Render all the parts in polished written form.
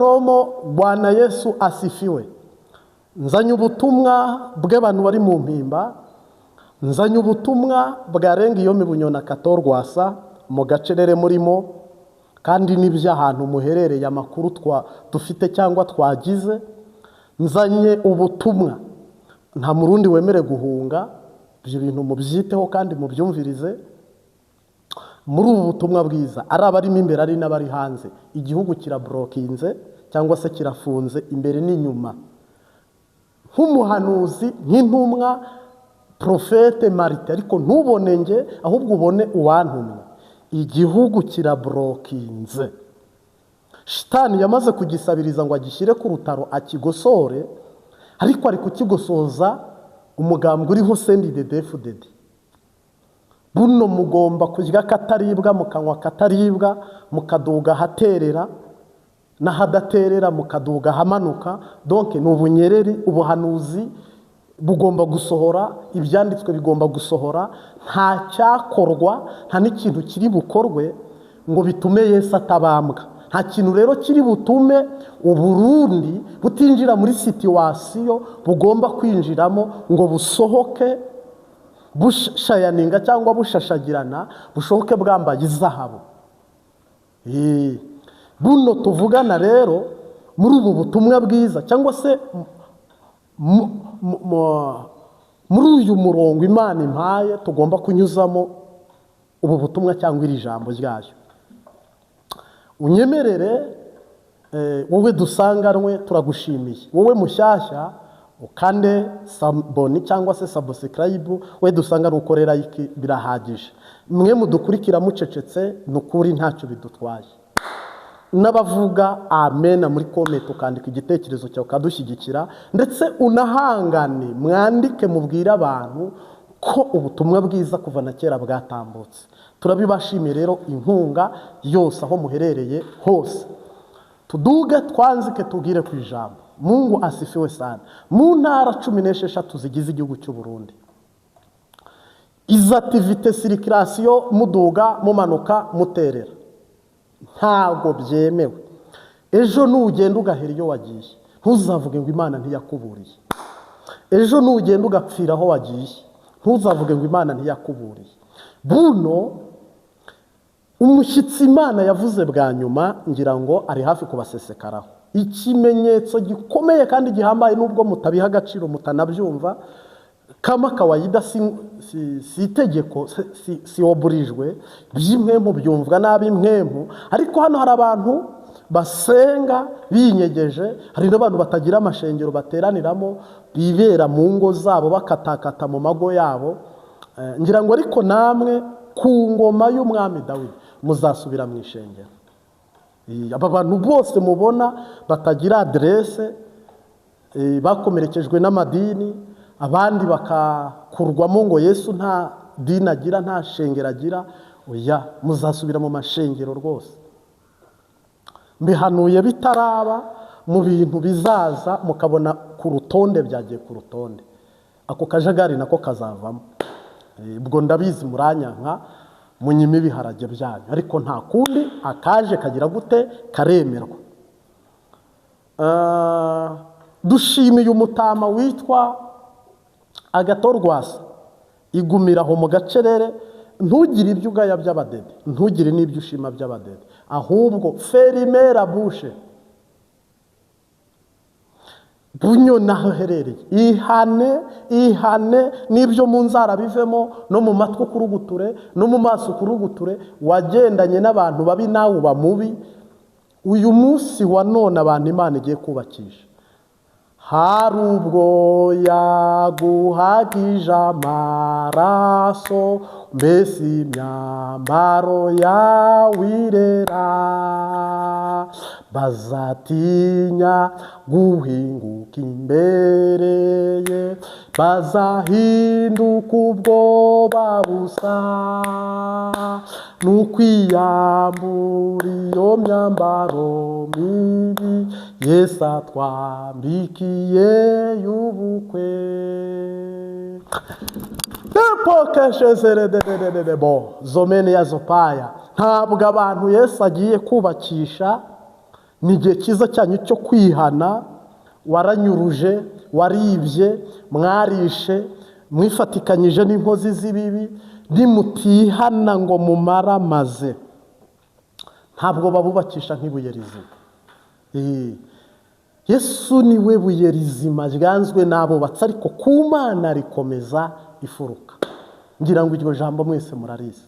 Romo Bwana Yesu asifiwe. Nzanye ubutumwa bw'abantu bari mu mpimba, nzanye ubutumwa bwarenga iyo Bunyona Katorwasa mu gacerere murimo, kandi n'iby'ahantu muherereye amakuru dufite cyangwa twagize. Nzanye ubutumwa nta murundi wemere guhunga, ibyo bintu mubyiteho kandi mubyumvirize. Muri ubu butumwa bwiza ari abarimo imbere ari n'abari hanze, igihugu kirabrokinze cyangwa se kirafunze imbere n'inyuma. Nk'umuhanuzi, nk'intumwa, profete Marite, ariko ntubone nge ahubwo ubone uwantumwe. Igihugu kirabrokinze. Shitani yamaze kugisabiriza ngo agishyire ku rutaro akigosore, ariko ari kukigosoza umugambwe uriho CNDD-FDD. Buno mugomba kurya kataribwa, mukanywa kataribwa, mukaduga haterera n'ahadaterera, mukaduga hamanuka. Donc ni ubunyereri, ubuhanuzi bugomba gusohora, ibyanditswe bigomba gusohora. Nta cyakorwa, nta n'ikintu kiri bukorwe ngo bitume Yesu atabambwa. Nta kintu rero kiri butume Uburundi butinjira muri situation bugomba kwinjiramo ngo busohoke bushayaninga cyangwa bushashagirana, bushoboke bwambaye izahabu. Buno tuvugana rero muri ubu butumwa bwiza cyangwa se muri uyu murongo Imana impaye tugomba kunyuzamo ubu butumwa cyangwa iri jambo ryayo. Unyemerere wowe dusanganwe turagushimiye. Wowe mushyashya ukande saboni cyangwa se subscribe, we dusanga nukorera iki birahagije. Mwe mudukurikira mucecetse nukuri ntacyo bidutwaye. N'abavuga amen muri comment ukandika igitekerezo cyawe kadushyigikira, ndetse unahangane mwandike mubwira abantu ko ubutumwa bwiza kuva na kera bwatambutse. Turabibashimiye rero inkunga yose aho muherereye hose. Tuduge twanzike tugire ku ijambo. Mungu asifiwe sana. Mu ntara 16 zigize igihugu cy'u Burundi, iza activité circulation muduga mumanuka muterera ntago byemewe. Ejo nugenda ugahera iyo wagiye, ntuzavuge ngo Imana ntiyakuburiye. Ejo nugenda ugapfira aho wagiye, ntuzavuge ngo Imana ntiyakuburiye. Buno umushyitsi Imana yavuze bwa nyuma ngira ngo ari hafi kubasesekaraho. Ikimenyetso gikomeye kandi gihambaye nubwo mutabiha agaciro mutanabyumva, kama kawaida si itegeko, si oburijwe, by'imwemu byumvwa nabi mwemu. Ariko hano hari abantu basenga binyegeje, hari n'abantu batagira amashengero bateraniramo, bibera mu ngo zabo bakatakata mu mago yabo. Ngira ngo ariko namwe ku ngoma y'umwami Dawidi muzasubira mu ishengero. Aba bantu bose mubona batagira adresse, bakomerekejwe n'amadini, abandi bakakurwamo ngo Yesu nta dini agira, nta shengero agira, oya muzasubira mu mashengero rwose. Mbihanuye bitaraba, mu bintu bizaza mukabona ku rutonde, byagiye ku rutonde. Ako kajagari nako kazavamo. Ubwo ndabizi muranyanka munyime ibiharage byanyu, ariko nta kundi akaje kagira gute karemerwa. Dushimiye umutama witwa Agatorwasa, igumiraho mu gacerere. Ntugire ibyo ugaya by'abadede, ntugire n'ibyo ushima by'abadede, ahubwo ferimera bushe Bunyona haherereye. Ihane n'ibyo mu nzara bivemo, no mu matwi kuruguture, no mu maso kuruguture. Wagendanye n'abantu babi nawe uba mubi. Uyu munsi wa none abantu Imana igiye kubakisha, hari ubwo yaguhagije amaraso, mbese imyambaro yawirera, bazatinya guhinguka imbere ye, bazahinduka ubwoba busa n'ukwiyambura iyo myambaro mibi Yesu atwambikiye y'ubukwe. Zomene ya zopaya. Ntabwo abantu Yesu agiye kubakisha ni igihe cyiza cyanyu cyo kwihana. Waranyuruje, waribye, mwarishe, mwifatikanyije n'inkozi z'ibibi, nimutihana ngo mumaramaze ntabwo babubakisha nk'ibuye rizima. Yesu ni we buye rizima ryanzwe n'abubatsi, ariko ku Mana rikomeza ifuruka. Ngira ngo iryo jambo mwese murarizi.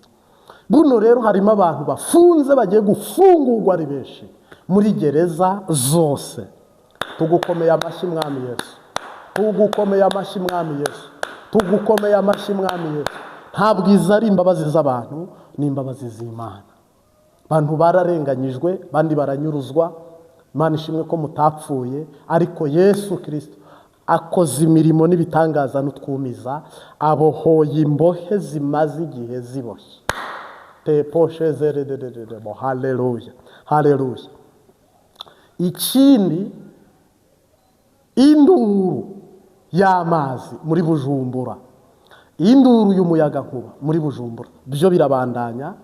Buno rero harimo abantu bafunze bagiye gufungurwa ari benshi muri gereza zose. Tugukomeye amashyi Mwami Yesu, tugukomeye amashyi Mwami Yesu, tugukomeye amashyi Mwami Yesu. Ntabwo izo ari imbabazi z'abantu, ni imbabazi z'Imana. Abantu bararenganyijwe, bandi baranyuruzwa. Imana ishimwe ko mutapfuye, ariko Yesu Kristo akoze imirimo n'ibitangaza n'utwumiza, abohoye imbohe zimaze igihe ziboshye. Teposhe zerederebo. Haleluya, haleluya. Ikindi, induru y'amazi muri Bujumbura, induru y'umuyaga nkuba muri Bujumbura, byo birabandanya.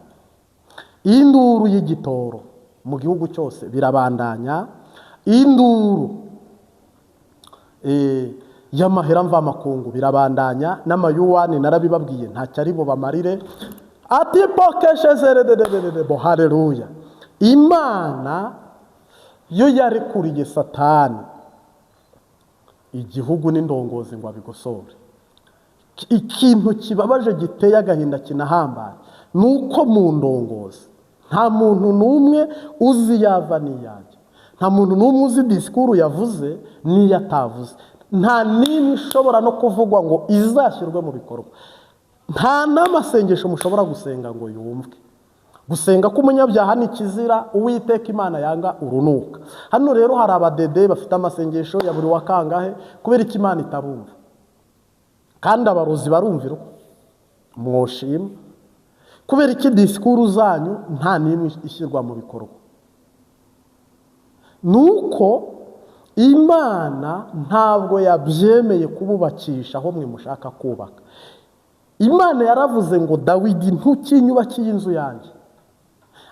Induru y'igitoro mu gihugu cyose birabandanya. Induru y'amahera mvamakungu birabandanya. N'amayuwani narabibabwiye ntacyo ari bubamarire. Atipokeshe zerederebo. Haleluya. Imana yo yarekuriye Satani igihugu n'indongozi ngo abigosore. Ikintu kibabaje giteye agahinda kinahambaye nuko mu ndongozi nta muntu n'umwe uzi yava n'iyanjye, nta muntu n'umwe uzi disikuru yavuze n'iyo atavuze, nta n'imwe ishobora no kuvugwa ngo izashyirwe mu bikorwa. Nta n'amasengesho mushobora gusenga ngo yumvwe. Gusenga k'umunyabyaha ni kizira, Uwiteka Imana yanga urunuka. Hano rero hari abadede bafite amasengesho ya buri wa kangahe kubera ko Imana itabumva, kandi abarozi barumvira mwoshima. Kubera iki disikuru zanyu nta n'imwe ishyirwa mu bikorwa? Nuko Imana ntabwo yabyemeye kububakisha aho mwe mushaka kubaka. Imana yaravuze ngo Dawidi ntukinyubakiye inzu yanjye,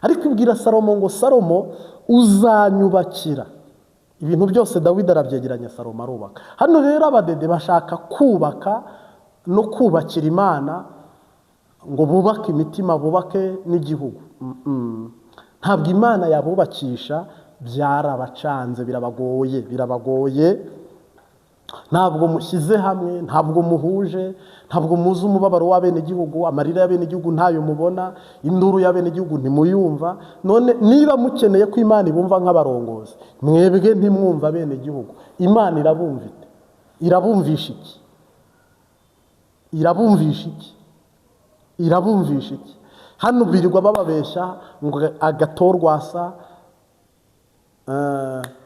ariko ibwira Salomo ngo Salomo uzanyubakira. Ibintu byose Dawidi arabyegeranya, Salomo arubaka. Hano rero abadede bashaka kubaka no kubakira Imana ngo bubake imitima, bubake n'igihugu. Ntabwo Imana yabubakisha, byarabacanze, birabagoye. Ntabwo mushyize hamwe, ntabwo muhuje, ntabwo muzi umubabaro w'abenegihugu, amarira y'abenegihugu ntayo mubona, induru y'abenegihugu ntimuyumva. None niba mukeneye ko Imana ibumva nk'abarongozi, mwebwe ntimwumva abenegihugu, Imana irabumvite, irabumvisha iki? Irabumvisha iki? Irabumvisha iki? Hano birirwa bababeshya ngo Agatorwasa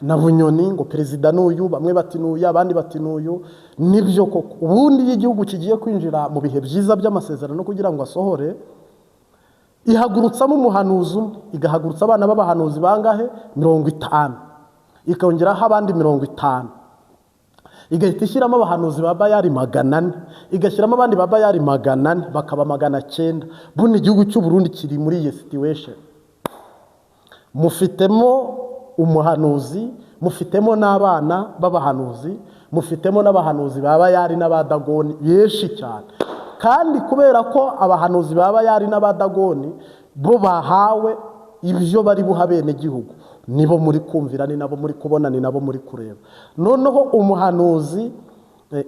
na Bunyoni ngo perezida n'uyu, bamwe bati n'uyu, abandi bati n'uyu. Nibyo koko, ubundi iyo igihugu kigiye kwinjira mu bihe byiza by'amasezerano kugira ngo asohore, ihagurutsamo umuhanuzi umwe, igahagurutsa abana b'abahanuzi bangahe? 50, ikongeraho abandi 50, igahita ishyiramo abahanuzi ba Bayali 400, igashyiramo abandi ba Bayali 400, bakaba 900. Buno igihugu cy'u Burundi kiri muri iyi situation. Mufitemo umuhanuzi, mufitemo n'abana b'abahanuzi, mufitemo n'abahanuzi ba Bayali n'abadagoni benshi cyane. Kandi kubera ko abahanuzi ba Bayali n'abadagoni bo bahawe ibyo bari buha abenegihugu, nibo muri kumvira, ni nabo muri kubona, ni nabo muri kureba. Noneho umuhanuzi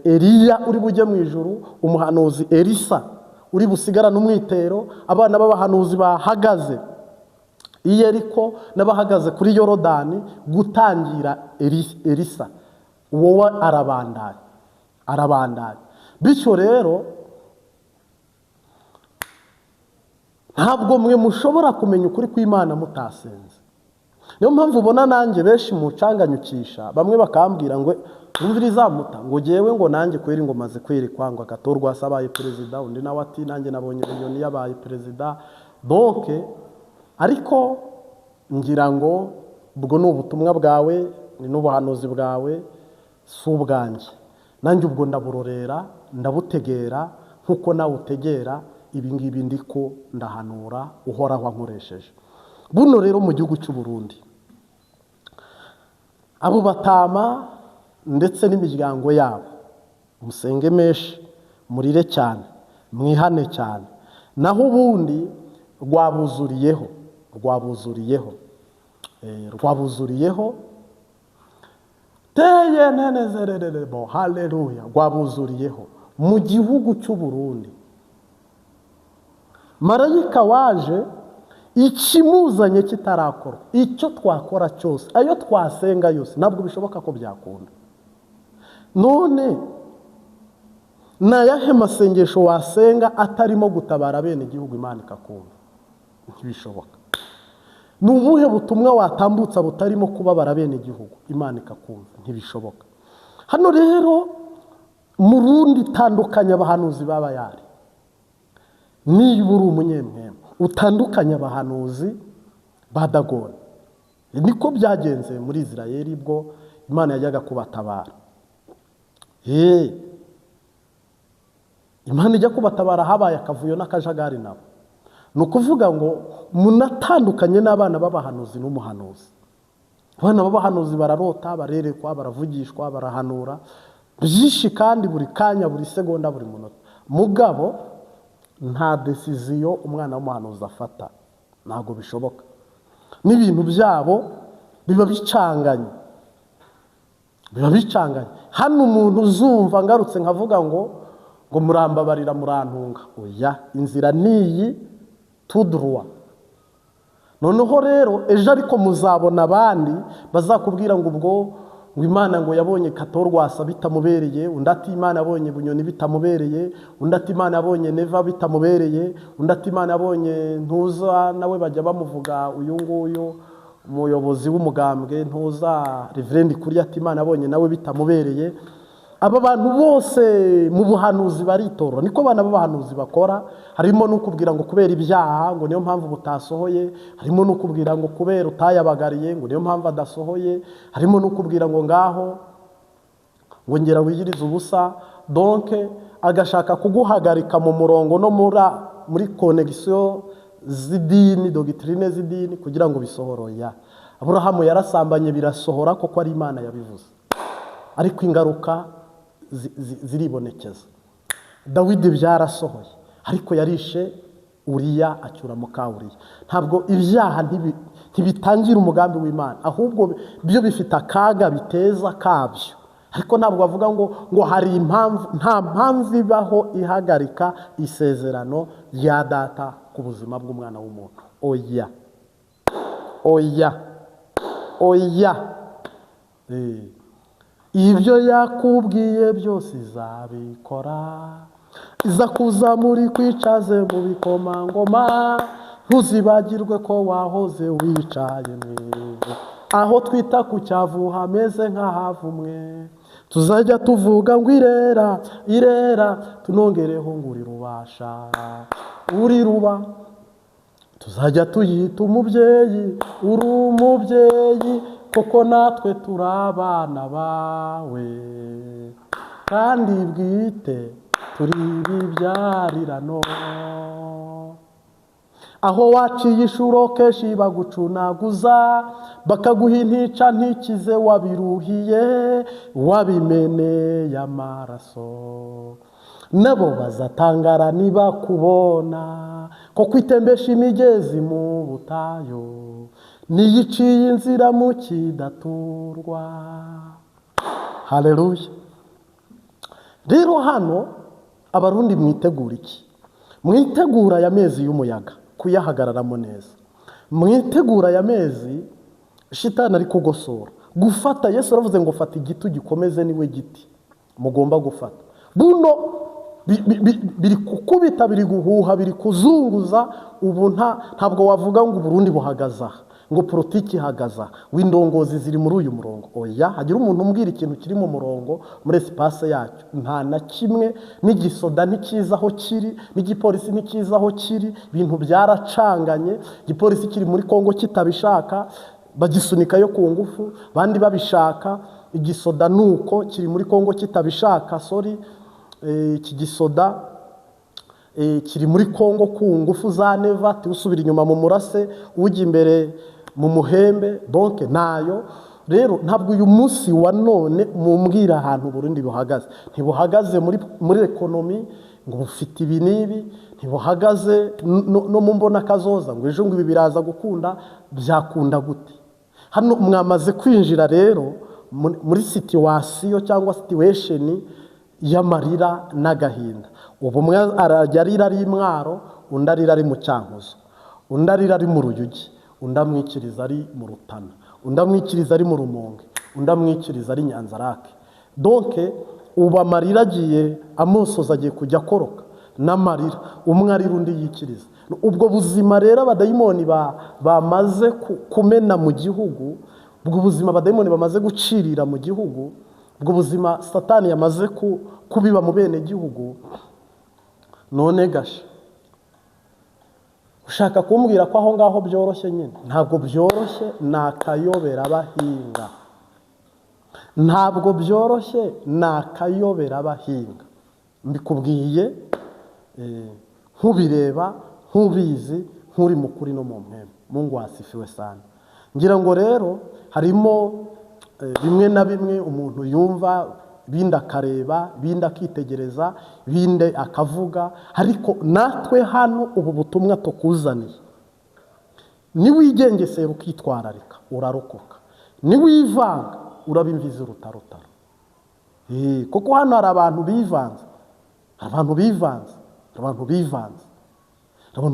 Eliya uri bujye mu ijuru, umuhanuzi Elisa uri busigarane umwitero, abana b'abahanuzi bahagaze i Yeriko n'abahagaze kuri Yorodani gutangira Elisa, wowe arabandanya. Bityo rero ntabwo mwe mushobora kumenya ukuri kw'Imana mutasenze. Niyo mpamvu ubona nanjye benshi mucanganyukisha, bamwe bakambwira ngo umvira izamuta, ngo jewe ngo nanjye kweri ngo maze kwerekwa ngo Agatorwasa abaye perezida, undi nawe ati nanjye nabonye Bunyoni yabaye perezida. Donc ariko ngira ngo ubwo ni ubutumwa bwawe, ni n'ubuhanuzi bwawe, si ubwanjye. Nanjye ubwo ndaburorera, ndabutegera nkuko nawe utegera. Ibi ngibi ndiko ndahanura uhoraho ankoresheje. Buno rero mu gihugu cy'u Burundi abo batama ndetse n'imiryango yabo musenge menshi, murire cyane, mwihane cyane, naho ubundi rwabuzuriyeho teye nenezererebo, haleluya, rwabuzuriyeho mu gihugu cy'u Burundi. Marayika waje ikimuzanye kitarakora, icyo twakora cyose, ayo twasenga yose ntabwo bishoboka ko byakunda. None nayahe masengesho wasenga atarimo gutabara bene igihugu Imana ikakumva? Ntibishoboka. Ni ubuhe butumwa watambutsa butarimo kubabara bene igihugu Imana ikakumva? Ntibishoboka. Hano rero mu rundi tandukanya abahanuzi b'Abayali. Niba uri umunyemwema utandukanya abahanuzi ba Dagoni. Niko byagenze muri Isirayeli bwo Imana yajyaga kubatabara. Imana ijya kubatabara habaye akavuyo n'akajagari nabo. Ni ukuvuga ngo munatandukanye n'abana b'abahanuzi n'umuhanuzi. Abana b'abahanuzi bararota, barerekwa, baravugishwa, barahanura byinshi kandi buri kanya, buri segonda, buri munota. Mugabo nta decision umwana w'umuhanuzi afata, ntago bishoboka. N'ibintu byabo biba bicanganye. Hano umuntu uzumva ngarutse nkavuga ngo murambabarira murantunga, oya, inzira niyi tudruwa. Noneho rero ejo ariko muzabona abandi bazakubwira ngo ubwo ngo Imana ngo yabonye Katorwasa bitamubereye, undi ati Imana yabonye Bunyoni bitamubereye, undi ati Imana yabonye Neva bitamubereye, undi ati Imana yabonye Ntuza, nawe bajya bamuvuga uyu nguyu umuyobozi w'umugambwe Ntuza Reverend kuri ati Imana yabonye nawe bitamubereye. Aba bantu bose mu buhanuzi baritora, niko bana b'abahanuzi bakora. Harimo no kubwira ngo kubera ibyaha ngo niyo mpamvu butasohoye, harimo no kubwira ngo kubera utayabagariye ngo niyo mpamvu adasohoye, harimo no kubwira ngo ngaho ngo ngera wiyiriza ubusa. Donc agashaka kuguhagarika mu murongo no muri connection z'idini, doctrine z'idini kugira ngo bisohoroya. Aburahamu yarasambanye birasohora koko ari Imana yabivuze, ariko ingaruka ziribonekeza. Dawidi byarasohoye ariko yarishe Uriya acyura muka Uriya. Ntabwo ibyaha ntibitangira umugambi w'Imana, ahubwo byo bifite akaga biteza kabyo. Ariko ntabwo bavuga ngo hari impamvu, nta mpamvu ibaho ihagarika isezerano rya data ku buzima bw'umwana w'umuntu. Oya. Ibyo yakubwiye byose izabikora, iza kuza muri kwicaze mu bikomangoma, ntuzibagirwe ko wahoze wicaye mwiza aho twita ku cyavu hameze nk'ahavumwe. Tuzajya tuvuga ngo irera, tunongereho ngo uri rubasha, uri ruba. Tuzajya tuyita umubyeyi, uri umubyeyi, koko natwe turi abana bawe, kandi bwite turi ibibyarirano. Aho waciye ishuro kenshi bagucunaguza, bakaguha intica ntikize, wabiruhiye wabimeneye amaraso. Nabo bazatangara nibakubona ko kwitembesha imigezi mu butayu, niyiciye inzira mu kidaturwa. Haleluya. Rero hano abarundi mwitegura iki? Mwitegura ya mezi y'umuyaga kuyahagararamo neza. Mwitegura ya mezi shitani ari kugosora gufata. Yesu aravuze ngo fata igiti gikomeze niwe giti mugomba gufata. Buno biri kukubita, biri guhuha, biri kuzunguza. Ubu ntabwo wavuga ngo Burundi buhagaza, ngo politiki ihagaza, w'indongozi ziri muri uyu murongo. Oya, hagira umuntu umbwira ikintu kiri mu murongo muri espace yacyo. Nta na kimwe. N'igisoda ntikizaho kiri, n'igipolisi ntikizaho kiri. Ibintu byaracanganye. Igipolisi kiri muri Kongo kitabishaka, bagisunika yo ku ngufu, bandi babishaka. Igisoda nuko kiri muri Kongo kitabishaka, iki gisoda kiri muri Kongo ku ngufu za Neva, usubira inyuma mu murase, ujya imbere mu muhembe. Donc nayo rero ntabwo uyu munsi wa none mumbwira ahantu Burundi buhagaze, ntibuhagaze muri ekonomi ngo bufite ibi n'ibi, ntibuhagaze no mu mbona kazoza ngo ejo ngo ibi biraza gukunda, byakunda gute? Hano mwamaze kwinjira rero muri situwasiyo cyangwa situwesheni y'amarira n'agahinda. Ubu umwe arajya arira ari Mwaro, undi arira ari mu Cyankuzo, undi arira ari mu Ruyugi, undi amwikiriza ari mu Rutana, undi amwikiriza ari mu Rumonge, undi amwikiriza ari Nyanzarake. donke ubu amarira agiye amusoza, agiye kujya akoroka n'amarira, umwe arira undi yikiriza. Ubwo buzima rero abadayimoni bamaze kumena mu gihugu, ubwo buzima abadayimoni bamaze gucirira mu gihugu, ubwo buzima Satani yamaze kubiba mu bene gihugu, none gashe ushaka kumbwira ko aho ngaho byoroshye? Nyine ntabwo byoroshye, nakayobera abahinga. Ntabwo byoroshye, nakayobera abahinga. Mbikubwiye nkubireba, nkubizi, nkuri mukuri no mu mpemu. Mungu wasifiwe sana. Ngira ngo rero harimo bimwe na bimwe umuntu yumva, bindi akareba, bindi akitegereza, bindi akavuga, ariko natwe hano ubu butumwa tukuzaniye, niwigengesera ukitwararika urarokoka, niwivanga urabimviza urutarutaro. Kuko hano hari abantu bivanze, abantu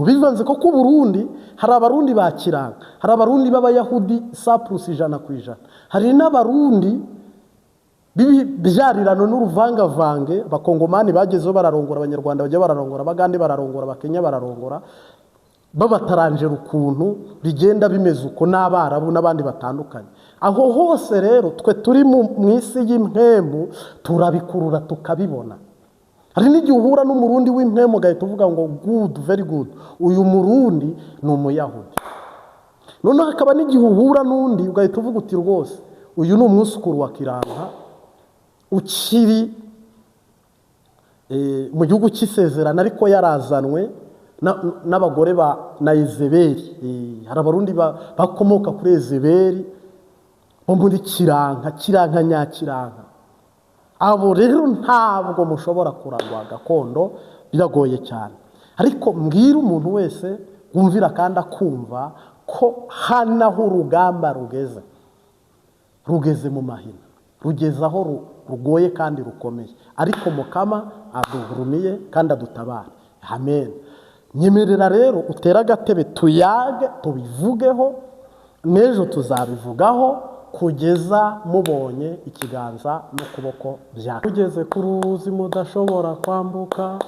bivanze kuko Burundi hari abarundi ba Kiranga, hari abarundi b'abayahudi 100%, hari n'abarundi byarirano n'uruvangavange. Abakongomani bagezeho bararongora, abanyarwanda bajya bararongora, abagande bararongora, abakenya bararongora, babataranje ukuntu bigenda bimeze uko, n'abarabu n'abandi batandukanye. Aho hose rero twe turi mu isi y'impemu turabikurura tukabibona. Hari n'igihe uhura n'umurundi w'impemu ugahita uvuga ngo good, very good, uyu murundi ni umuyahudi. None hakaba n'igihe uhura n'undi ugahita uvuga uti rwose uyu ni umwuzukuru wa Kiranga ukiri mu gihugu cy'isezerano, ariko yarazanwe n'abagore na Yezebeli. Hari abarundi bakomoka kuri Yezebeli bo muri Kiranga Nyakiranga. Abo rero ntabwo mushobora kuragwa gakondo, biragoye cyane. Ariko mbwira umuntu wese wumvira kandi akumva ko hanaho urugamba rugeze mu mahina, rugeze aho rugoye kandi rukomeye, ariko Mukama aduhurumiye kandi adutabara. Amen. Nyemerera rero utera agatebe tuyage, tubivugeho, n'ejo tuzabivugaho kugeza mubonye ikiganza n'ukuboko bya. Tugeze ku ruzi mudashobora kwambuka,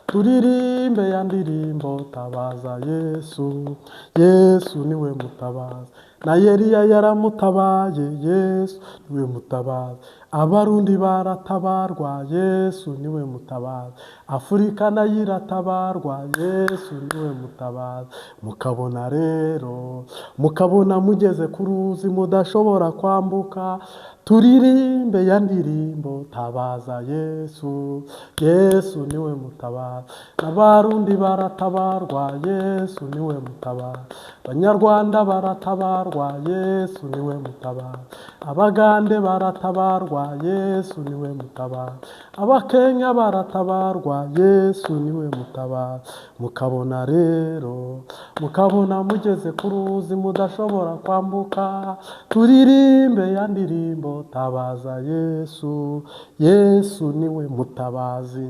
turirimbe ya ndirimbo tabaza Yesu, Yesu niwe mutabaza. Na Eliya yaramutabaye, Yesu niwe mutabaza. Abarundi baratabarwa, Yesu niwe mutabaza. Afurika nayo iratabarwa, Yesu niwe mutabaza. Mukabona rero, mukabona mugeze ku ruzi mudashobora kwambuka, turirimbe ya ndirimbo tabaza Yesu, Yesu niwe mutabaza. Abarundi baratabarwa, Yesu niwe mutabaza. Abanyarwanda baratabarwa, Yesu niwe mutabaza. Abagande baratabarwa, Yesu niwe mutabaza. Abakenya baratabarwa, Yesu niwe mutabaza. Mukabona rero, mukabona mugeze ku ruzi mudashobora kwambuka, turirimbe ya ndirimbo tabaza Yesu, Yesu niwe mutabazi.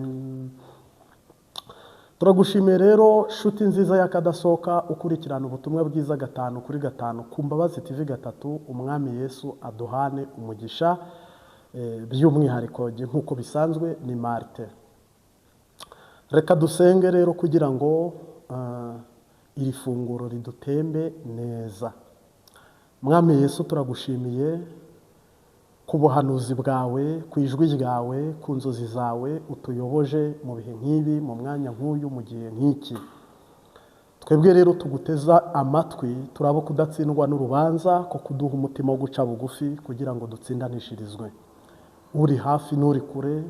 Turagushimiye rero shuti nziza y'akadasohoka ukurikirana ubutumwa bwiza 5 ku Mbabazi TV 3. Umwami Yesu aduhane umugisha, by'umwihariko nk'uko bisanzwe ni Marte. Reka dusenge rero kugira ngo iri funguro ridutembe neza. Mwami Yesu turagushimiye ku buhanuzi bwawe, ku ijwi ryawe, ku nzozi zawe utuyoboje mu bihe nk'ibi, mu mwanya nk'uyu, mu gihe nk'iki. Twebwe rero tuguteza amatwi, turabo kudatsindwa n'urubanza ko kuduha umutima wo guca bugufi kugira ngo dutsindanishirizwe. Uri hafi n'uri kure,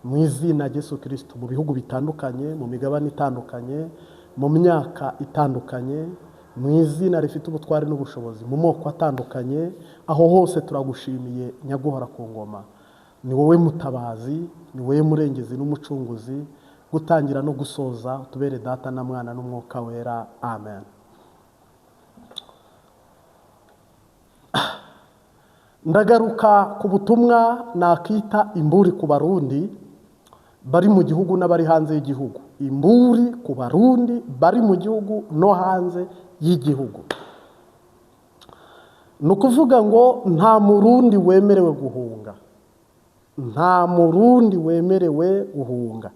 mu izina rya Yesu Kristo, mu bihugu bitandukanye, mu migabane itandukanye, mu myaka itandukanye, mu izina rifite ubutwari n'ubushobozi mu moko atandukanye, aho hose turagushimiye nyaguhora ku ngoma. Ni wowe mutabazi, ni wowe murengezi n'umucunguzi, gutangira no gusoza utubere Data na Mwana n'Umwuka Wera. Amen. Ndagaruka ku butumwa nakita imburi ku Barundi bari mu gihugu n'abari hanze y'igihugu. Imburi ku Barundi bari mu gihugu no hanze y'igihugu. Ni ukuvuga ngo nta Murundi wemerewe guhunga, nta Murundi wemerewe guhunga.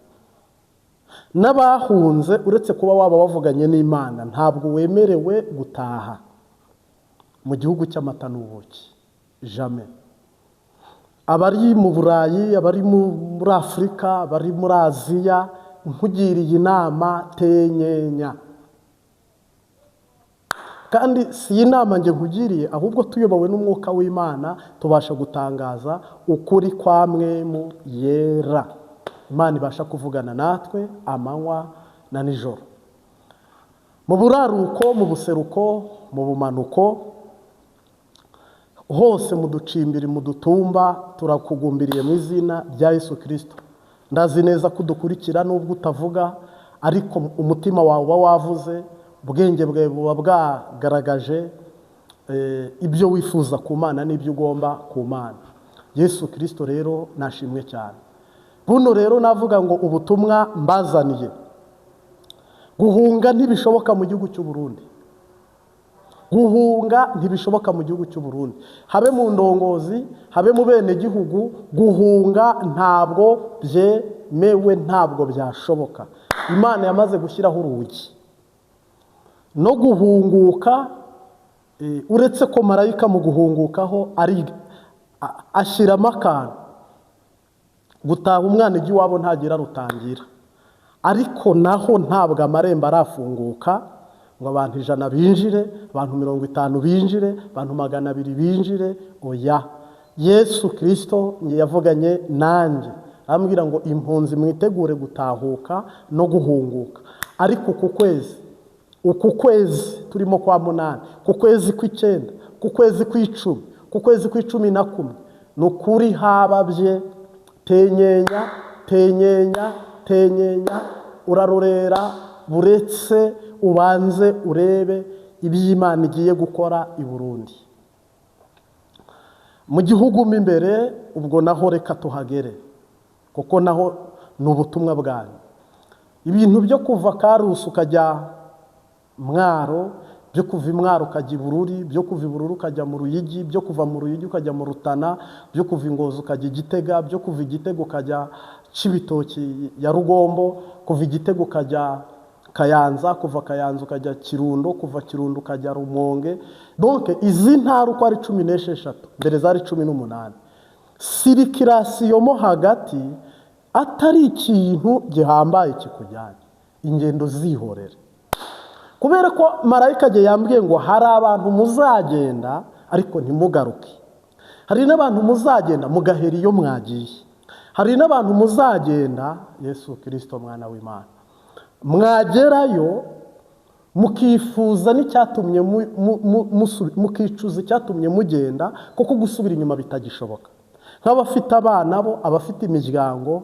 N'abahunze uretse kuba waba wavuganye n'Imana, ntabwo wemerewe gutaha mu gihugu cy'amata n'ubuki. Jamais. Abari mu Burayi, abari muri Afurika, abari muri Aziya, nkugiriye inama tenyenya. Kandi si inama nge nkugiriye, ahubwo tuyobowe n'Umwuka w'Imana tubasha gutangaza ukuri kwa Mwemu Yera. Imana ibasha kuvugana natwe amanywa na nijoro. Mu buraruko, mu buseruko, mu bumanuko, hose mu ducimbiri, mu dutumba, turakugumbiriye mu izina rya Yesu Kristo. Ndazi neza kudukurikira nubwo utavuga, ariko umutima wawe uba wavuze, ubwenge bwawe buba bwagaragaje ibyo wifuza ku Mana n'ibyo ugomba ku Mana. Yesu Kristo rero nashimwe cyane. Buno rero navuga ngo ubutumwa mbazaniye, guhunga ntibishoboka mu gihugu cy'u Burundi. Guhunga ntibishoboka mu gihugu cy'u Burundi. Habe mu ndongozi, habe mu bene gihugu, guhunga ntabwo byemewe, ntabwo byashoboka. Imana yamaze gushyiraho urugi no guhunguka. Uretse ko marayika mu guhungukaho ashyiramo akantu, gutaha umwana igiwabo ntagira rutangira, ariko naho ntabwo amarembo arafunguka ngo abantu 100 binjire, abantu 50 binjire, abantu 200 binjire. Oya, Yesu Kristo yavuganye nanjye ambwira ngo impunzi mwitegure gutahuka no guhunguka. Ariko uku kwezi turimo kwa 8, ku kwezi kw'I9, ku kwezi kw'I10, ku kwezi kw'I11, nukuri hababye tenyenya tenyenya tenyenya. Urarorera buretse ubanze urebe iby'Imana igiye gukora i Burundi. Mu gihugu mo imbere ubwo naho reka tuhagere, kuko naho ni ubutumwa bwanyu. Ibintu byo kuva Karusi ukajya Mwaro, byo kuva Mwaro ukajya Bururi, byo kuva Bururi ukajya mu Ruyigi, byo kuva mu Ruyigi ukajya mu Rutana, byo kuva Ingozi ukajya Igitega, byo kuva Igitego ukajya Cibitoki ya Rugombo, kuva Igitego ukajya Kayanza, kuva Kayanza ukajya Kirundo, kuva Kirundo ukajya Rumonge. Donc izi ntara uko ari 16, mbere zari 18. Sirikirasiyo mo hagati atari ikintu gihambaye kikujyanye, ingendo zihorera. Kubera ko marayika je yambwiye ngo hari abantu muzagenda ariko ntimugaruke. Hari n'abantu muzagenda mugahera iyo mwagiye. Hari n'abantu muzagenda, Yesu Kristo mwana w'Imana, mwagerayo mukifuza n'icyatumye mukicuza icyatumye mugenda, kuko gusubira inyuma bitagishoboka. Nk'abafite abana bo, abafite imiryango,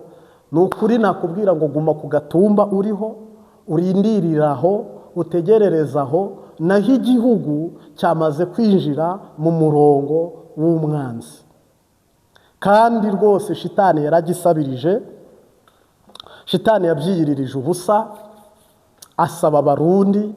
nukuri nakubwira ngo guma ku gatumba uriho, urindiriraho, utegererezaho, naho igihugu cyamaze kwinjira mu murongo w'umwanzi. Kandi rwose shitani yaragisabirije, shitani yabyiyiririje ubusa, asaba Abarundi,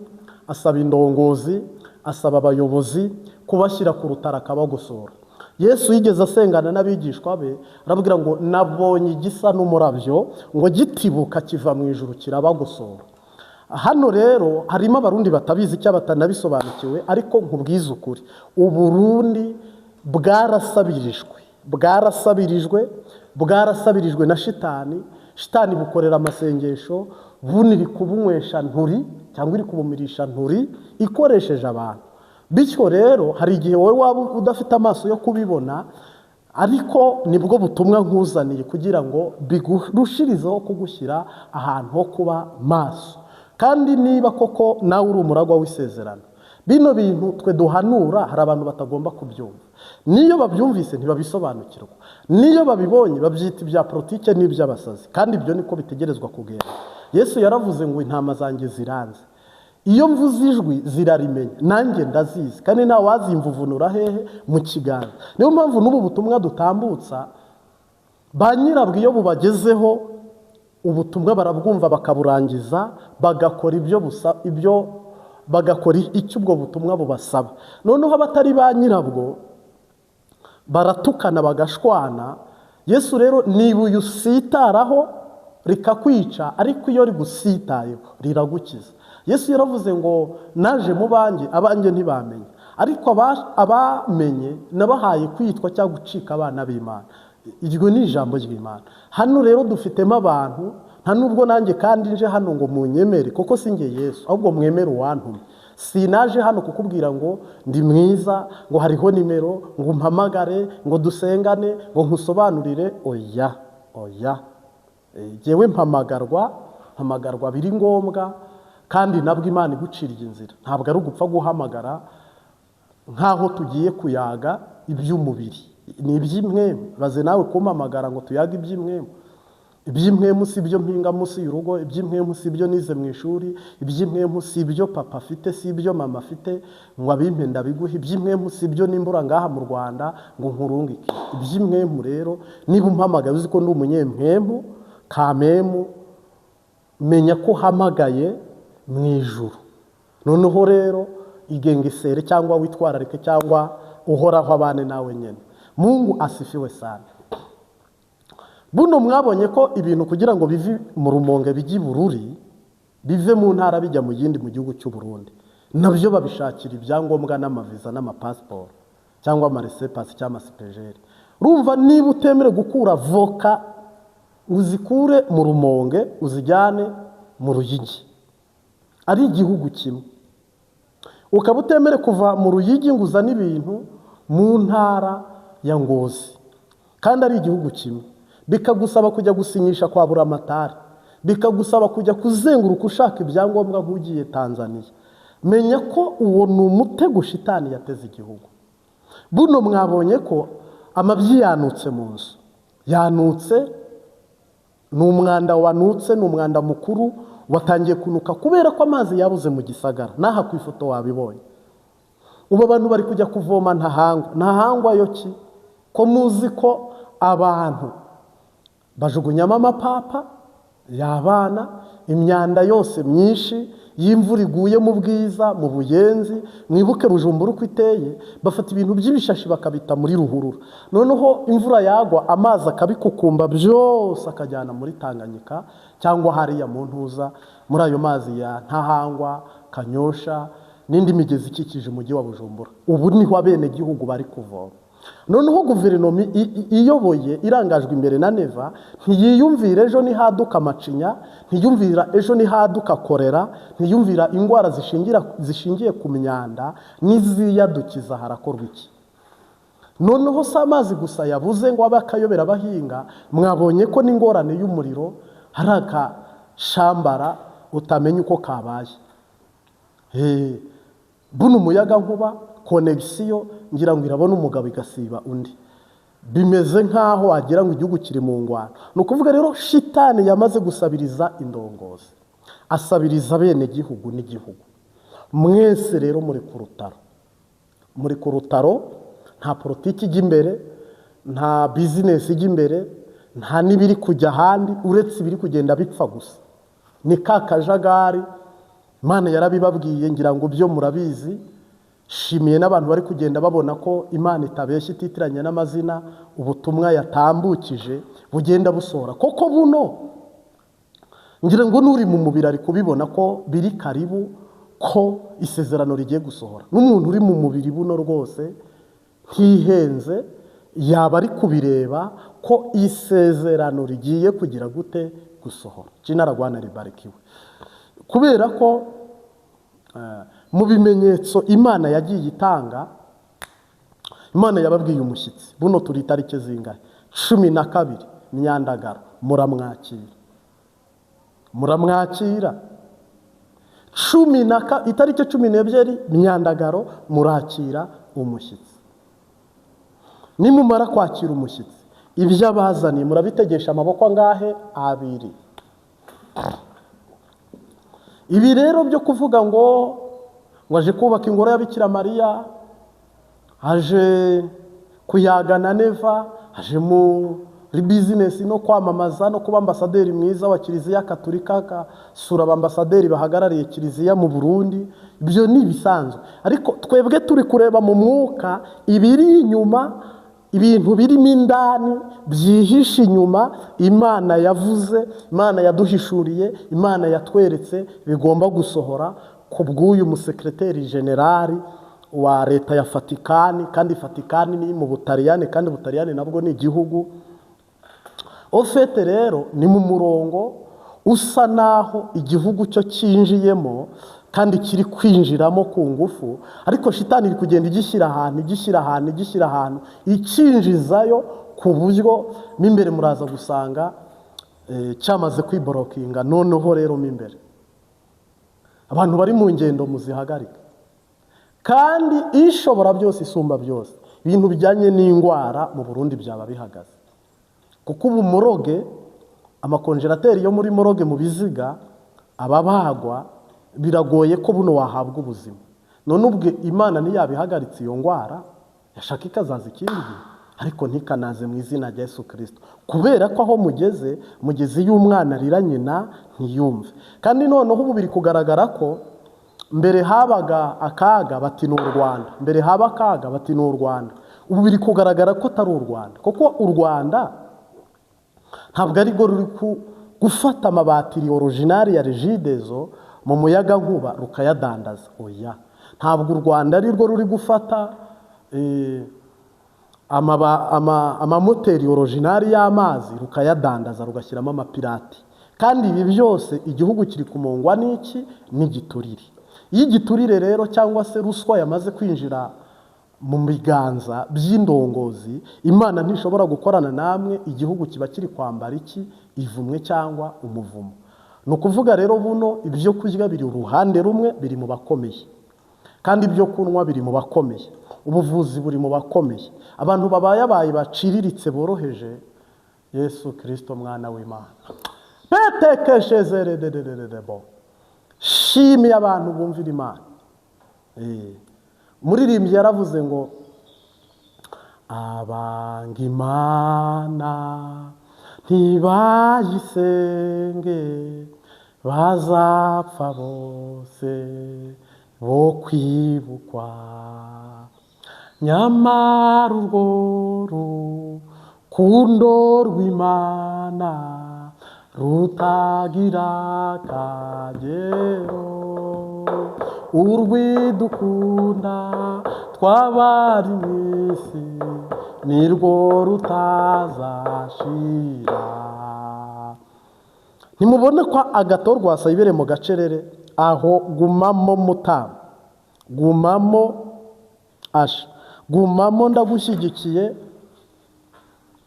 asaba indongozi, asaba abayobozi kubashyira ku rutara akabagosora. Yesu yigeze asengana n'abigishwa be, arabwira ngo nabonye igisa n'umurabyo ngo gitibuka kiva mu ijuru kirabagosora. Hano rero harimo Abarundi batabizi icyo batanabisobanukiwe, ariko nkubwiza ukuri, Uburundi bwarasabirijwe na shitani. Shitani bukorera amasengesho, buni rikubunywesha nturi cyangwa iri kubumirisha nturi ikoresheje abantu. Bityo rero hari igihe wowe waba udafite amaso yo kubibona, ariko nibwo butumwa nkuzaniye kugira ngo bigurushirizeho kugushyira ahantu ho kuba maso. Kandi niba koko nawe uri umuragwa w'isezerano, bino bintu twe duhanura hari abantu batagomba kubyumva, niyo babyumvise ntibabisobanukirwa, niyo babibonye babyita ibya politike n'iby'abasazi, kandi ibyo niko bitegerezwa kugenda. Yesu yaravuze ngo intama zanjye ziranze, iyo mvuze ijwi zirarimenya, nanjye ndazizi kandi nta wazimvuvunura hehe mu kiganza. Niyo mpamvu n'ubu butumwa dutambutsa ba nyirabwo iyo bubagezeho ubutumwa barabwumva bakaburangiza, bagakora bagakora icyo ubwo butumwa bubasaba. Noneho abatari ba nyirabwo baratukana bagashwana. Yesu rero niba uyusitaraho rikakwica, ariko iyo rigusitayeho riragukiza. Yesu yaravuze ngo naje mu banjye, abanjye ntibamenye, ariko abamenye nabahaye kwitwa cyangwa gucika abana b'Imana. Iryo ni ijambo ry'Imana. Hano rero dufitemo abantu, nta nubwo nanjye kandi nje hano ngo munyemere, kuko sinjye Yesu, ahubwo mwemere uwantumye. Sinaje hano kukubwira ngo ndi mwiza, ngo hariho nimero, ngo mpamagare, ngo dusengane, ngo nkusobanurire. Oya, oya. Jewe mpamagarwa biri ngombwa, kandi nabwo Imana iguciriye inzira. Ntabwo ari ugupfa guhamagara nkaho tugiye kuyaga iby'umubiri, ni iby'imwemu. Baze nawe kumpamagara ngo tuyage iby'imwemu. Iby'imwemu si byo mpinga munsi y'urugo, iby'imwemu si byo nize mu ishuri, iby'imwemu si byo papa afite, si byo mama afite ngo abimpe ndabiguhe, iby'imwemu si byo nimbura ngaha mu Rwanda ngo nkurungike. Iby'imwemu rero niba umpamagaye uzi ko ndi umunyemwemu kamemu, menya ko uhamagaye mu ijuru. Noneho rero igengesere cyangwa witwararike cyangwa uhoraho abane nawe nyene. Mungu asifiwe sana. Buno mwabonye ko ibintu kugira ngo bivi mu Rumonge bijye Bururi, bive mu ntara bijya mu yindi mu gihugu cy'u Burundi, nabyo babishakira ibyangombwa n'amaviza n'amapasiporo cyangwa amaresepasi cyangwa amasipejeri. Urumva niba utemere gukura voka uzikure mu Rumonge uzijyane mu Ruyigi, ari igihugu kimwe, ukaba utemere kuva mu Ruyigi ngo uzane ibintu mu ntara ya Ngozi, kandi ari igihugu kimwe, bikagusaba kujya gusinyisha kwa buramatari, bikagusaba kujya kuzenguruka ushaka ibyangombwa nk'ugiye Tanzania. Menya ko uwo ni umutego shitani yateze igihugu. Buno mwabonye ko amabyi yanutse mu nzu, yanutse, ni umwanda wanutse, ni umwanda mukuru watangiye kunuka kubera ko amazi yabuze mu gisagara. Naha ku ifoto wabibonye. Ubu abantu bari kujya kuvoma ntahangwa yo ki, ko muzi ko abantu bajugunyamo amapapa y'abana, imyanda yose myinshi y'imvura iguye mu Bwiza, mu Buyenzi, mwibuke Bujumbura uko iteye, bafata ibintu by'ibishashi bakabita muri ruhurura. Noneho imvura yagwa amazi akabikukumba byose akajyana muri Tanganyika cyangwa hariya mu ntuza, muri ayo mazi ya Ntahangwa, Kanyosha n'indi migezi ikikije umujyi wa Bujumbura. Ubu niho abene gihugu bari kuvoma. Noneho guverinoma iyoboye irangajwe imbere na Neva ntiyiyumvira ejo nihaduka amacinya, ntiyumvira ejo nihaduka korera, ntiyumvira indwara zishingiye ku myanda n'iziyadukiza. harakorwa iki? Noneho si amazi gusa yabuze ngo abakayobera abahinga, mwabonye ko n'ingorane y'umuriro hari akashambara utamenya uko kabaye. Buno umuyaga nkuba konegisiyo ngira ngo irabona umugabo igasiba undi, bimeze nkaho wagira ngo igihugu kiri mu ngwano. Ni ukuvuga rero shitani yamaze gusabiriza indongozi, asabiriza bene gihugu n'igihugu. Mwese rero muri ku rutaro, nta politiki ijya imbere, nta bizinesi ijya imbere, nta n'ibiri kujya ahandi uretse ibiri kugenda bipfa gusa. Ni ka kajagari. Imana yarabibabwiye ngira ngo byo murabizi. Shimiye n'abantu bari kugenda babona ko Imana itabeshya ititiranya n'amazina, ubutumwa yatambukije bugenda busohora. Koko buno ngira ngo nuri mu mubiri ari kubibona ko biri karibu ko isezerano rigiye gusohora. N'umuntu uri mu mubiri buno rwose ntihenze yaba ari kubireba ko isezerano rigiye kugira gute gusohora. Jina ragwana ribarikiwe. Kubera ko mu bimenyetso Imana yagiye itanga, Imana yababwiye umushyitsi, buno turi itariki zingahe? 12 Myandagaro, muramwakira. itariki 12 Myandagaro murakira umushyitsi. Nimumara kwakira umushyitsi, ibyo abazaniye murabitegesha amaboko angahe? 2. Ibi rero byo kuvuga ngo aje kubaka ingoro ya Bikira Mariya, aje kuyagana Neva, aje muri business no kwamamaza no kuba ambasaderi mwiza wa Kiliziya Katolika, agasura abambasaderi bahagarariye Kiliziya mu Burundi, ibyo ni bisanzwe. Ariko twebwe turi kureba mu mwuka ibiri inyuma, ibintu birimo indani byihishe inyuma Imana yavuze, Imana yaduhishuriye, Imana yatweretse bigomba gusohora ku bw'uyu musekreteri generali wa leta ya Vatikani, kandi Vatikani ni mu Butaliyani, kandi Butaliyani nabwo ni igihugu. Ofete rero ni mu murongo usa naho igihugu cyo cyinjiyemo kandi kiri kwinjiramo ku ngufu, ariko shitani iri kugenda igishyira ahantu ikinjizayo, ku buryo mimbere muraza gusanga cyamaze kwiborokinga. Noneho rero mimbere abantu bari mu ngendo muzihagarika, kandi ishobora byose isumba byose, ibintu bijyanye n'indwara mu Burundi byaba bihagaze. Kuko ubu moroge, amakonjerateri yo muri moroge mu biziga ababagwa, biragoye ko buno wahabwa ubuzima. None ubwe Imana ntiyabihagaritse iyo ndwara, yashaka ikazaza ikindi gihe, ariko ntikanaze mu izina rya Yesu Kristo, kubera ko aho mugeze y'umwana arira nyina ntiyumve. Kandi noneho ubu biri kugaragara ko mbere habaga akaga bati ni u Rwanda, mbere haba akaga bati ni u Rwanda, ubu biri kugaragara ko atari u Rwanda, kuko u Rwanda ntabwo ari rwo ruri gufata amabatiri original ya Regideso mu muyaga nkuba rukayadandaza. Oya, ntabwo u Rwanda ari rwo ruri gufata amamoteri original y'amazi rukayadandaza rugashyiramo amapirati. Kandi ibi byose igihugu kiri kumongwa n'iki? N'igiturire. Iyo igiturire rero cyangwa se ruswa yamaze kwinjira mu biganza by'indongozi, Imana ntishobora gukorana namwe, igihugu kiba kiri kwambara iki? Ivumwe cyangwa umuvumo. Ni ukuvuga rero buno ibyo kurya biri uruhande rumwe, biri mu bakomeye, kandi ibyo kunywa biri mu bakomeye, ubuvuzi buri mu bakomeye, abantu babaye baciriritse boroheje. Yesu Kristo mwana w'Imana betekeshezererererebo, shimi abantu bumvira Imana. Umuririmbyi yaravuze ngo abanga Imana ntibayisenge bazapfa bose bo kwibukwa, nyamara urwo rukundo rw'Imana rutagira akagero, urwidukunda twabari mw'isi nirwo rutazashira. Nimubone ko Agathon Rwasa yibere mu gacerere aho, gumamo Mutama, gumamo Asha, gumamo ndagushyigikiye,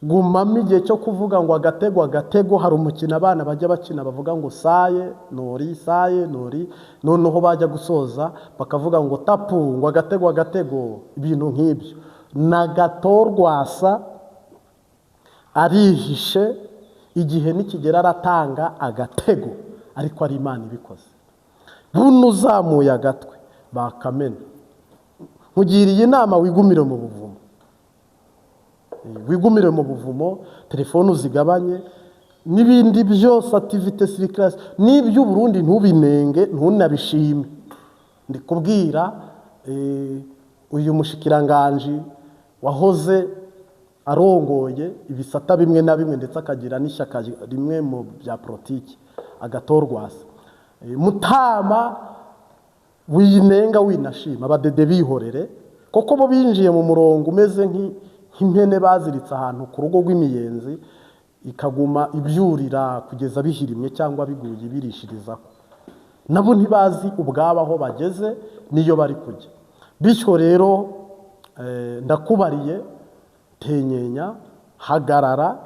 gumamo igihe cyo kuvuga ngo agatego. Hari umukino abana bajya bakina bavuga ngo saye nori, noneho bajya gusoza bakavuga ngo tapu, ngo agatego, ibintu nk'ibyo. Na Agathon Rwasa arihishe, igihe nikigera aratanga agatego, ariko ari Imana ibikoze. Buno uzamuye agatwe bakamena. Nkugiriye inama wigumire mu buvumo, wigumire mu buvumo, telefone uzigabanye, n'ibindi byose activite circulation n'ibyo Burundi ntubinenge, ntunabishime. Ndi kubwira uyu mushikiranganje wahoze arongoye ibisata bimwe na bimwe, ndetse akagira n'ishyaka rimwe mu bya politiki, Agathon Rwasa. Mutama winenga winashima, abadede bihorere, koko bo binjiye mu murongo umeze nk'impene baziritse ahantu ku rugo rw'imiyenzi, ikaguma ibyurira kugeza bihirimye cyangwa biguye birishirizaho. Nabo ntibazi ubwabo aho bageze niyo bari kujya. Bityo rero ndakubariye, tenyenya, hagarara,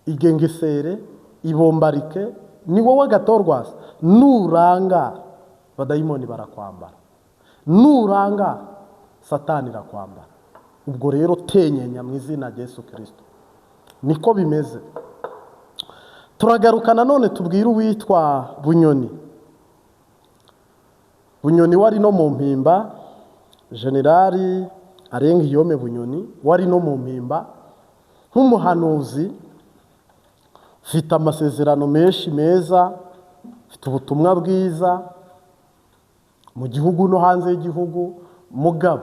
igengesere, ibombarike, ni wowe gatorwasi. Nurangara abadayimoni barakwambara, nurangara satani irakwambara. Ubwo rero tenyenya mu izina rya Yesu Kristo. Niko bimeze. Turagaruka nanone tubwire uwitwa Bunyoni. Bunyoni wari no mu mpimba, Generali Arengiyome Bunyoni wari no mu mpimba nk'umuhanuzi, ufite amasezerano menshi meza, ufite ubutumwa bwiza mu gihugu no hanze y'igihugu. Mugabo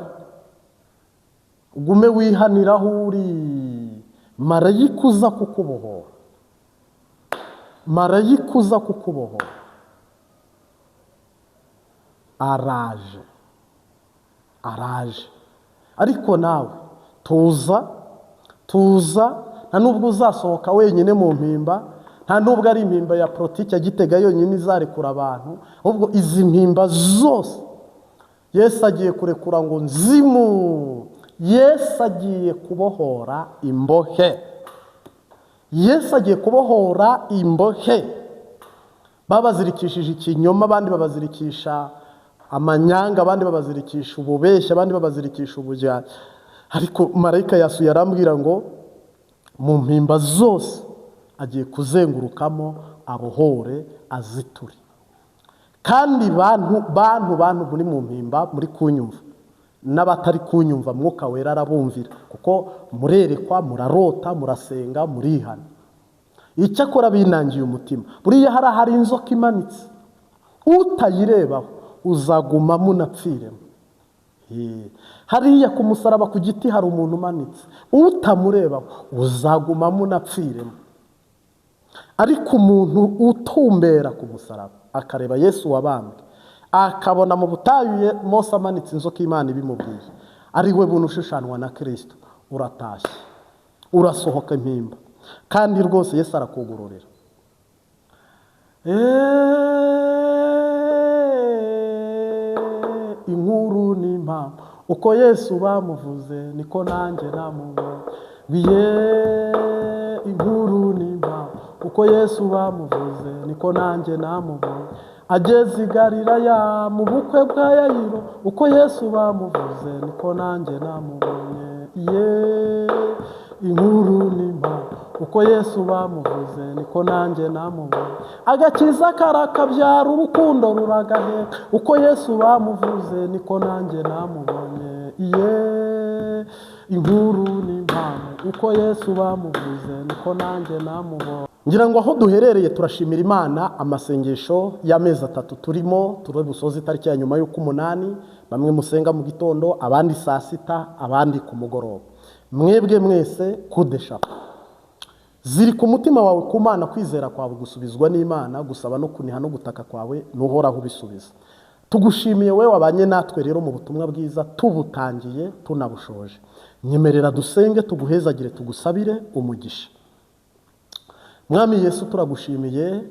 ugume wihaniraho uri, marayika uza kukubohora, marayika uza kukubohora araje, araje. Ariko nawe tuza, nta nubwo uzasohoka wenyine mu mpimba, nta nubwo ari impimba ya politiki ya Gitega yonyine izarekura abantu, ahubwo izi mpimba zose Yesu agiye kurekura ngo nzimu. Yesu agiye kubohora imbohe, Yesu agiye kubohora imbohe. Babazirikishije ikinyoma, abandi babazirikisha amanyanga, abandi babazirikisha ububeshya, abandi babazirikisha ubujyanye. Ariko marayika yasuye arambwira ngo mu mpimba zose agiye kuzengurukamo abohore, aziture. Kandi bantu muri mu mpimba muri kunyumva, n'abatari kunyumva Mwuka Wera arabumvira, kuko murerekwa, murarota, murasenga, murihana. Icyakora binangiye umutima, buriya hari inzoka imanitse, utayirebaho uzaguma munapfiremo. Hariya ku musaraba ku giti hari umuntu umanitse, utamurebaho uzaguma munapfiremo. Ariko umuntu utumbera ku musaraba akareba Yesu wabambwe, akabona mu butayu Mose amanitse inzoka Imana ibimubwiye, ari we buntu ushushanwa na Kristo, uratashye, urasohoka impimba. Kandi rwose Yesu arakugororera. Inkuru n'impamvu, uko Yesu bamuvuze niko nanjye namubonye. Inkuru n'impamvu, uko Yesu bamuvuze niko nanjye namubonye. Ageze i Galilaya mu bukwe bwa Yayiro, uko Yesu bamuvuze niko nanjye namubonye. Inkuru n'impamvu, uko Yesu bamuvuze niko nanjye namubonye. Agakiza karakabyara, urukundo ruragaheka, uko Yesu bamuvuze niko nanjye namubonye. Inkuru n'impamvu, uko Yesu bamuvuze niko nanjye namubonye. Ngira ngo aho duherereye turashimira Imana. Amasengesho y'amezi 3 turimo, turi busoze itariki ya nyuma y'uko 8, bamwe musenga mu gitondo, abandi saa 6, abandi ku mugoroba. Mwebwe mwese kudeshapa ziri ku mutima wawe ku Mana, kwizera kwawe gusubizwa n'Imana, gusaba no kuniha no gutaka kwawe nuhoraho ubisubiza. Tugushimiye wewe wabanye natwe rero mu butumwa bwiza, tubutangiye tunabushoje. Nyemerera dusenge, tuguhezagire, tugusabire umugisha. Mwami Yesu turagushimiye,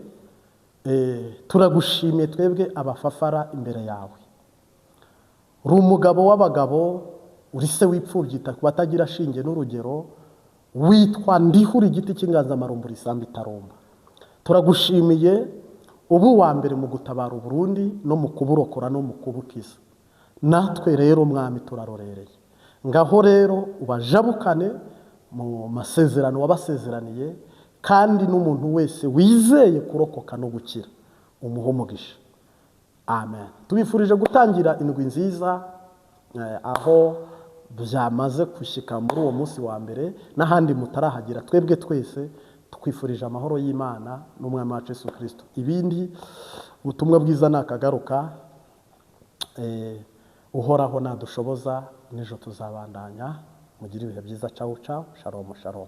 turagushimiye twebwe abafafara imbere yawe. Uri umugabo w'abagabo, uri se wipfubyi batagira shinge n'urugero, witwa Ndihuri igiti cy'inganzamarumbu risamba itarumba. Turagushimiye ubu wa mbere mu gutabara Burundi no mu kuburokora no mu kubukiza. Natwe rero Mwami turarorereye, ngaho rero ubajabukane mu masezerano wabasezeraniye, kandi n'umuntu wese wizeye kurokoka no gukira umuha umugisha. Amen. Tubifurije gutangira indwi nziza, aho byamaze gushika muri uwo munsi wa mbere, n'ahandi mutarahagira. Twebwe twese twifurije amahoro y'Imana n'umwami wacu Yesu Kristo. Ibindi ubutumwa bwiza nakagaruka, uhoraho nadushoboza, n'ejo tuzabandanya. Mugire ibihe byiza. Ciao ciao, shalom shalom.